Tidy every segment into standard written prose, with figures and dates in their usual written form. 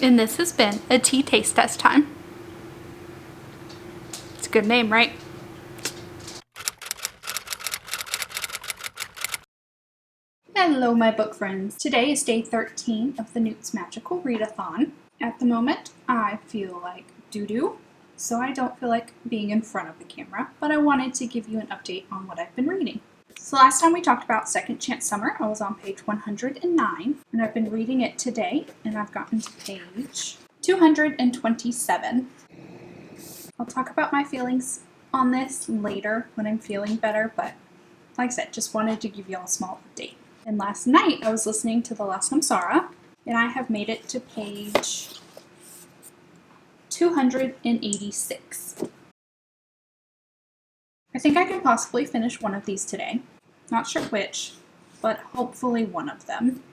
And this has been a tea taste test time. It's a good name, right? Hello, my book friends. Today is day 13 of the N.E.W.T.s Magical Readathon. At the moment, I feel like doo-doo, so I don't feel like being in front of the camera, but I wanted to give you an update on what I've been reading. So last time we talked about Second Chance Summer, I was on page 109, and I've been reading it today, and I've gotten to page 227. I'll talk about my feelings on this later when I'm feeling better, but like I said, just wanted to give you all a small update. And last night I was listening to the last Samsara, and I have made it to page 286. I think I can possibly finish one of these today. Not sure which, but hopefully one of them.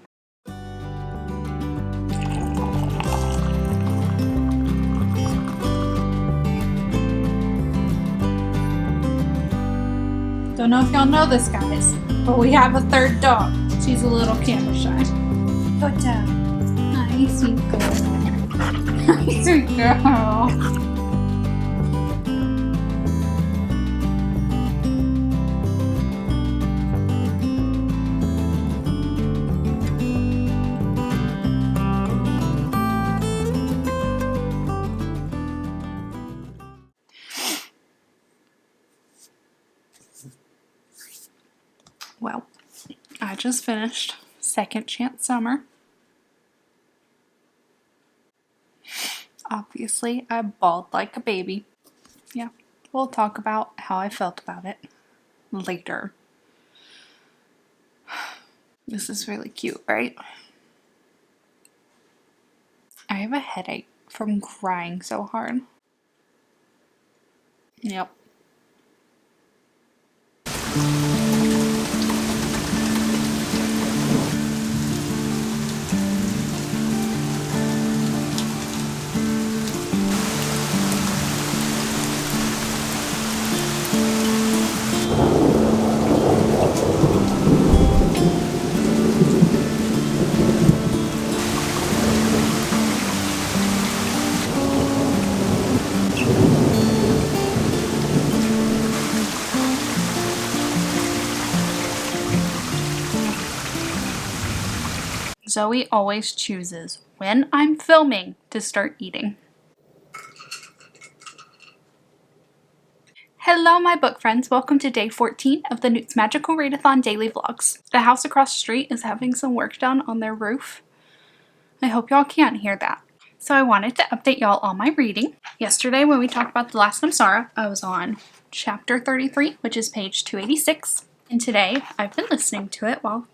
Don't know if y'all know this, guys, but we have a third dog. She's a little camera shy. Go down. Hi, sweet girl. Hi, sweet girl. Well, I just finished Second Chance Summer. Obviously, I bawled like a baby. Yeah, we'll talk about how I felt about it later. This is really cute, right? I have a headache from crying so hard. Yep. Zoe always chooses when I'm filming to start eating. Hello, my book friends. Welcome to day 14 of the N.E.W.T.s Magical Readathon daily vlogs. The house across the street is having some work done on their roof. I hope y'all can't hear that. So I wanted to update y'all on my reading. Yesterday when we talked about the last Samsara, I was on chapter 33, which is page 286. And today I've been listening to it while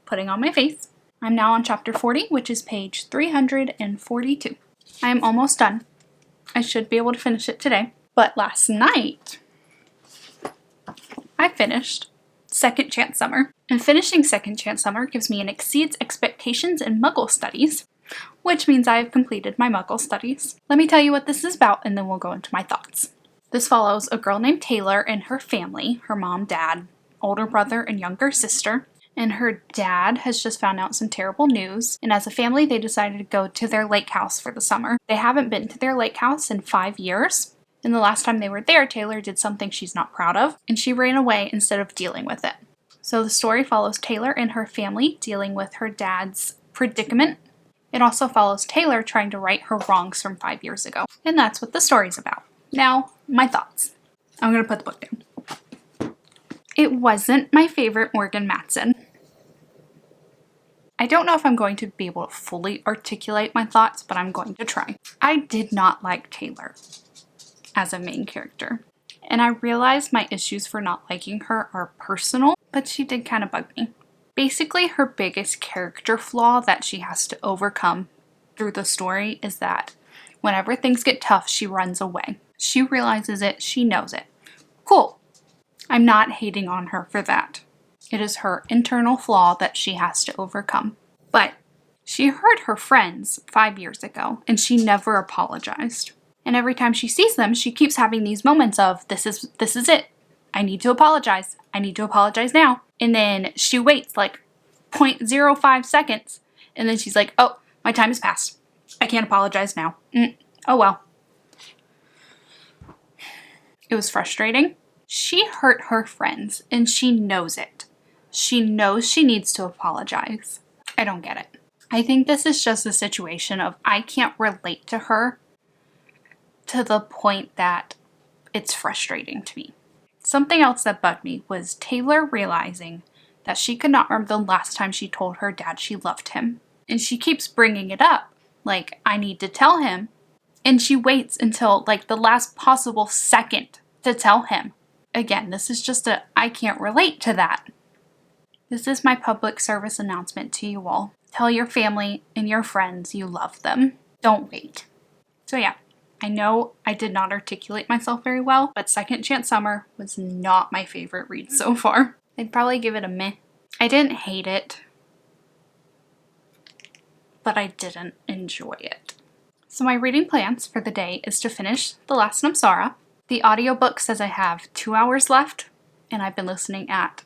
putting on my face. I'm now on chapter 40, which is page 342. I am almost done. I should be able to finish it today. But last night, I finished Second Chance Summer. And finishing Second Chance Summer gives me an exceeds expectations in Muggle studies, which means I have completed my Muggle studies. Let me tell you what this is about, and then we'll go into my thoughts. This follows a girl named Taylor and her family, her mom, dad, older brother, and younger sister. And her dad has just found out some terrible news, and as a family they decided to go to their lake house for the summer. They haven't been to their lake house in 5 years, and the last time they were there, Taylor did something she's not proud of, and she ran away instead of dealing with it. So the story follows Taylor and her family dealing with her dad's predicament. It also follows Taylor trying to right her wrongs from 5 years ago. And that's what the story's about. Now, my thoughts. I'm going to put the book down. It wasn't my favorite Morgan Matson. I don't know if I'm going to be able to fully articulate my thoughts, but I'm going to try. I did not like Taylor as a main character. And I realize my issues for not liking her are personal, but she did kind of bug me. Basically, her biggest character flaw that she has to overcome through the story is that whenever things get tough, she runs away. She realizes it, she knows it. Cool. I'm not hating on her for that. It is her internal flaw that she has to overcome. But she hurt her friends 5 years ago, and she never apologized. And every time she sees them, she keeps having these moments of, this is it. I need to apologize. I need to apologize now. And then she waits like 0.05 seconds, and then she's like, oh, my time has passed. I can't apologize now. Oh well. It was frustrating. She hurt her friends and she knows it. She knows she needs to apologize. I don't get it. I think this is just a situation of I can't relate to her to the point that it's frustrating to me. Something else that bugged me was Taylor realizing that she could not remember the last time she told her dad she loved him. And she keeps bringing it up, like, I need to tell him. And she waits until, like, the last possible second to tell him. Again, this is just I can't relate to that. This is my public service announcement to you all. Tell your family and your friends you love them. Don't wait. So yeah, I know I did not articulate myself very well, but Second Chance Summer was not my favorite read so far. I'd probably give it a meh. I didn't hate it, but I didn't enjoy it. So my reading plans for the day is to finish The Last N.E.W.T.s. The audiobook says I have 2 hours left, and I've been listening at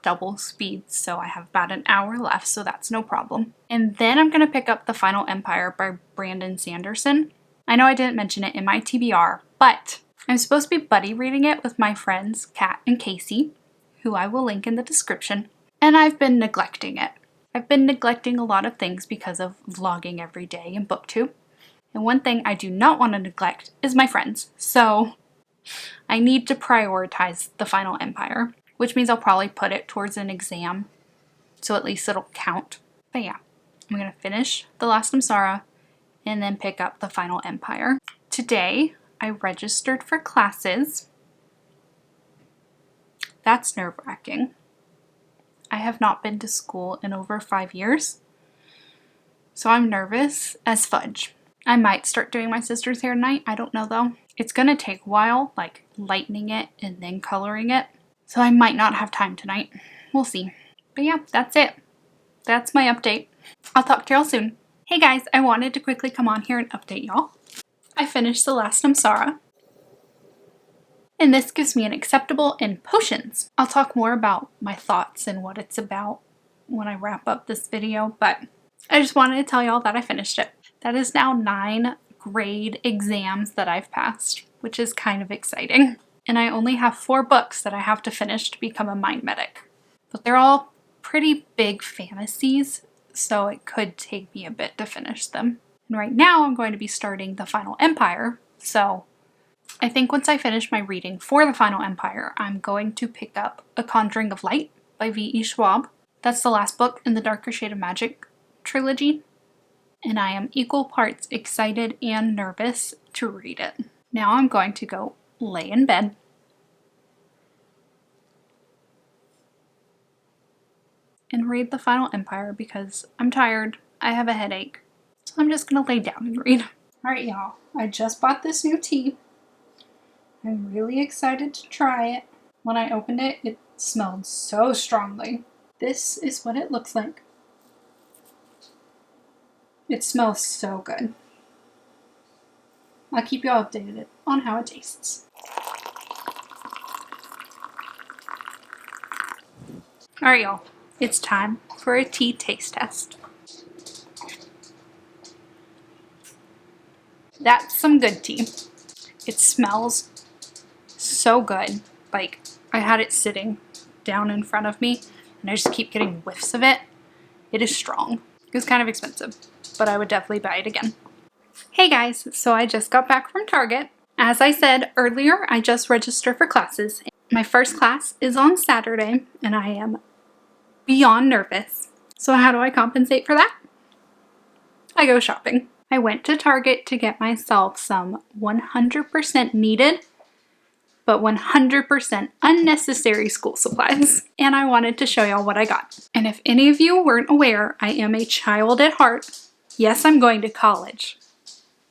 double speed, so I have about an hour left, so that's no problem. And then I'm going to pick up The Final Empire by Brandon Sanderson. I know I didn't mention it in my TBR, but I'm supposed to be buddy reading it with my friends Kat and Kasey, who I will link in the description, and I've been neglecting it. I've been neglecting a lot of things because of vlogging every day in booktube, and one thing I do not want to neglect is my friends, so I need to prioritize The Final Empire, which means I'll probably put it towards an exam, so at least it'll count. But yeah, I'm going to finish The Last N.E.W.T.s and then pick up The Final Empire. Today, I registered for classes. That's nerve-wracking. I have not been to school in over 5 years, so I'm nervous as fudge. I might start doing my sister's hair tonight. I don't know though. It's going to take a while, like lightening it and then coloring it. So I might not have time tonight. We'll see. But yeah, that's it. That's my update. I'll talk to y'all soon. Hey guys, I wanted to quickly come on here and update y'all. I finished The Last N.E.W.T.s, and this gives me an acceptable in potions. I'll talk more about my thoughts and what it's about when I wrap up this video, but I just wanted to tell y'all that I finished it. That is now 9 grade exams that I've passed, which is kind of exciting. And I only have 4 books that I have to finish to become a mind medic. But they're all pretty big fantasies, so it could take me a bit to finish them. And right now I'm going to be starting The Final Empire, so I think once I finish my reading for The Final Empire, I'm going to pick up A Conjuring of Light by V.E. Schwab. That's the last book in the Darker Shade of Magic trilogy, and I am equal parts excited and nervous to read it. Now I'm going to go lay in bed and read The Final Empire because I'm tired, I have a headache, so I'm just gonna lay down and read. Alright y'all, I just bought this new tea. I'm really excited to try it. When I opened it, it smelled so strongly. This is what it looks like. It smells so good. I'll keep you all updated on how it tastes. Alright y'all, it's time for a tea taste test. That's some good tea. It smells so good. Like, I had it sitting down in front of me and I just keep getting whiffs of it. It is strong. It's kind of expensive, but I would definitely buy it again. Hey guys, so I just got back from Target. As I said earlier, I just registered for classes. My first class is on Saturday and I am beyond nervous. So how do I compensate for that? I go shopping. I went to Target to get myself some 100% needed but 100% unnecessary school supplies. And I wanted to show y'all what I got. And if any of you weren't aware, I am a child at heart. Yes, I'm going to college,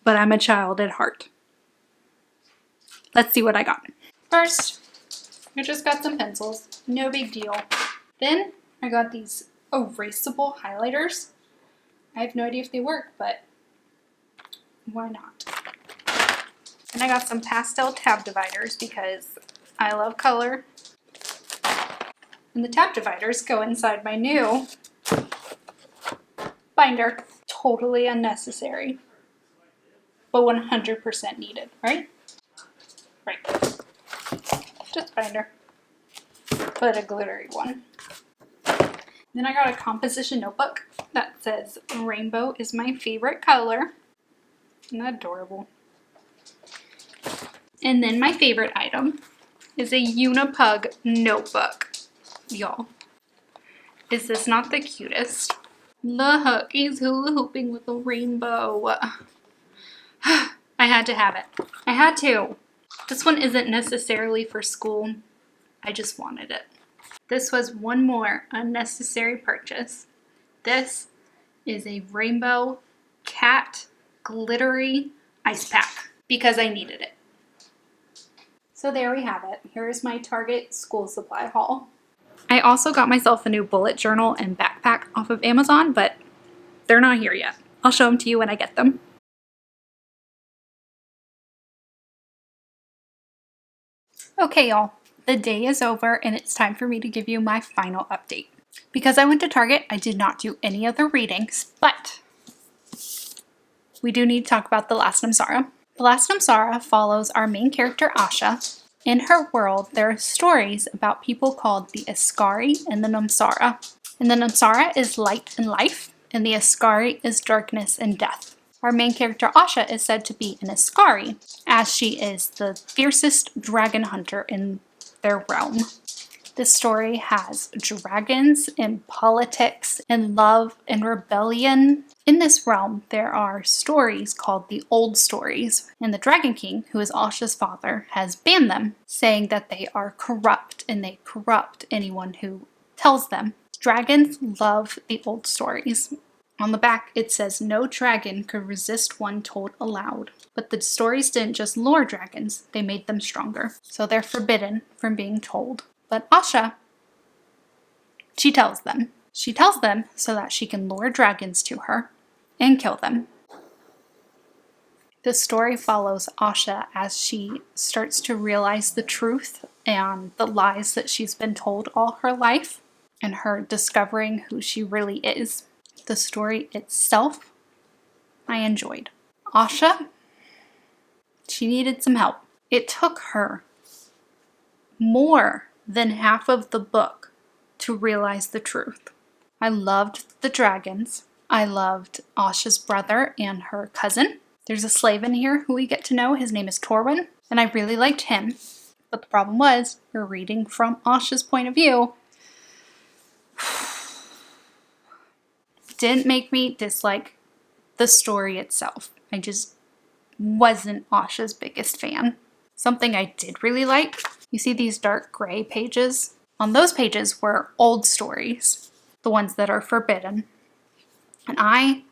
but I'm a child at heart. Let's see what I got. First, I just got some pencils. No big deal. Then I got these erasable highlighters. I have no idea if they work, but why not? And I got some pastel tab dividers because I love color. And the tab dividers go inside my new binder. totally unnecessary, but 100% needed, right? Right. Just binder. But a glittery one. Then I got a composition notebook that says rainbow is my favorite color. Isn't that adorable? And then my favorite item is a Unipug notebook. Y'all, is this not the cutest? Look, he's hula hooping with a rainbow. I had to have it. I had to. This one isn't necessarily for school. I just wanted it. This was one more unnecessary purchase. This is a rainbow cat glittery ice pack because I needed it. So there we have it. Here's my Target school supply haul. I also got myself a new bullet journal and backpack off of Amazon, but they're not here yet. I'll show them to you when I get them. Okay, y'all. The day is over and it's time for me to give you my final update. Because I went to Target, I did not do any other readings, but we do need to talk about The Last N.E.W.T.s. The Last N.E.W.T.s follows our main character, Asha. In her world, there are stories about people called the Askari and the N.E.W.T.s. And the N.E.W.T.s is light and life, and the Askari is darkness and death. Our main character, Asha, is said to be an Askari, as she is the fiercest dragon hunter in their realm. This story has dragons and politics and love and rebellion. In this realm, there are stories called the old stories, and the Dragon King, who is Asha's father, has banned them, saying that they are corrupt and they corrupt anyone who tells them. Dragons love the old stories. On the back, it says no dragon could resist one told aloud. But the stories didn't just lure dragons, they made them stronger. So they're forbidden from being told. But Asha, she tells them. She tells them so that she can lure dragons to her and kill them. The story follows Asha as she starts to realize the truth and the lies that she's been told all her life, and her discovering who she really is. The story itself, I enjoyed. Asha, she needed some help. It took her more than half of the book to realize the truth. I loved the dragons. I loved Asha's brother and her cousin. There's a slave in here who we get to know. His name is Torwin, and I really liked him. But the problem was, we're reading from Asha's point of view. Didn't make me dislike the story itself. I just wasn't Asha's biggest fan. Something I did really like, you see these dark gray pages? On those pages were old stories, the ones that are forbidden. And I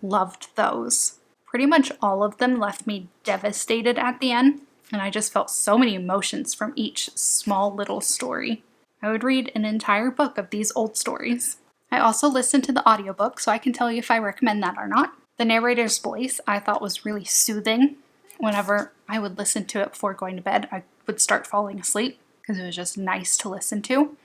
loved those. Pretty much all of them left me devastated at the end, and I just felt so many emotions from each small little story. I would read an entire book of these old stories. I also listened to the audiobook, so I can tell you if I recommend that or not. The narrator's voice I thought was really soothing. Whenever I would listen to it before going to bed, I would start falling asleep because it was just nice to listen to.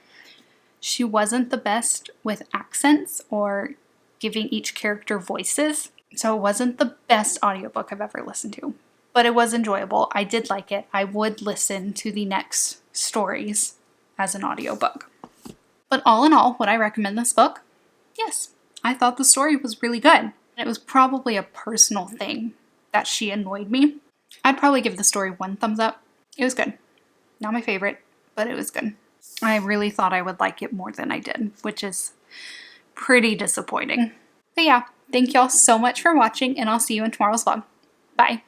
She wasn't the best with accents or giving each character voices, so it wasn't the best audiobook I've ever listened to. But it was enjoyable. I did like it. I would listen to the next stories as an audiobook. But all in all, would I recommend this book? Yes. I thought the story was really good. It was probably a personal thing that she annoyed me. I'd probably give the story 1 thumbs up. It was good. Not my favorite, but it was good. I really thought I would like it more than I did, which is pretty disappointing. But yeah, thank y'all so much for watching, and I'll see you in tomorrow's vlog. Bye.